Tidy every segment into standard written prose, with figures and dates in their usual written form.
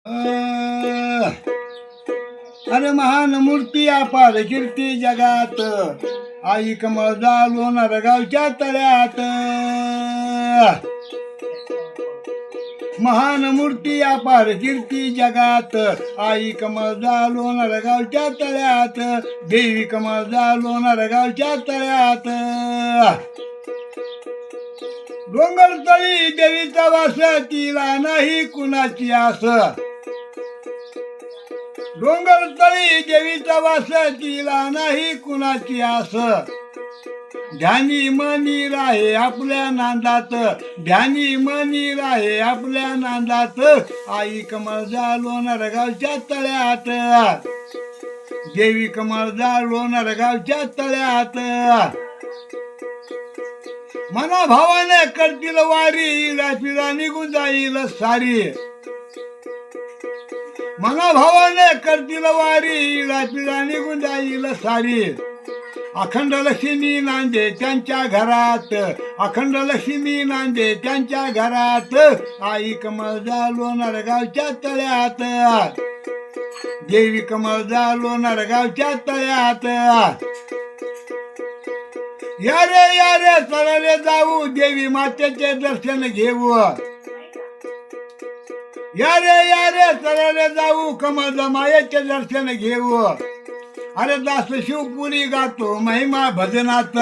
अ, अरे महान मूर्ती अपार कीर्ती जगात आई कमळ लोणार गावच्या तळ्यात. महान मूर्ती अपार कीर्ती जगात आई कमळ लोणार गावच्या तळ्यात. देवी कमळ लोणार गावच्या तळ्यात. डोंगर तळी देवीचा वास तिला नाही कुणाची आस. डोंगर तळी देवीचा वास तिला नाही कुणाची आस. ध्यानी मनी राहे आपल्या नांदात. ध्यानी मनी राहे आपल्या नांदात. आई कमळ लोणार गावच्या तळ्यात. देवी कमळ लोणार गावच्या तळ्यात. मना भावाने करतील वारी इला पिला निघून जाईल सारी. मना भावाने करतील वारी इला पिला निघून जाईल सारी. अखंड लक्ष्मी नांदे त्यांच्या घरात. अखंड लक्ष्मी नांदे त्यांच्या घरात. आई कमळ लोणार गावच्या तळ्यात. देवी कमळ लोणार गावच्या तळ्यात. या रे चलले जाऊ देवी मातेचे दर्शन घेऊ. या रे चलले जाऊ कमळ मायेचे दर्शन घेऊ. अरे दास शिवपुरी गातो महिमा भजनात.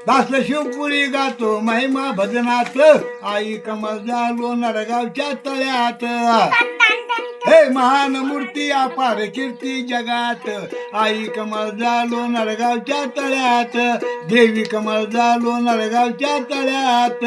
दास शिवपुरी गातो महिमा भजनात. आई कमळ लोणार गावच्या तळ्यात. हे महान मूर्ती अपार कीर्ती जगात आई कमळ लोणार गावच्या तळ्यात. देवी कमळ लोणार गावच्या तळ्यात.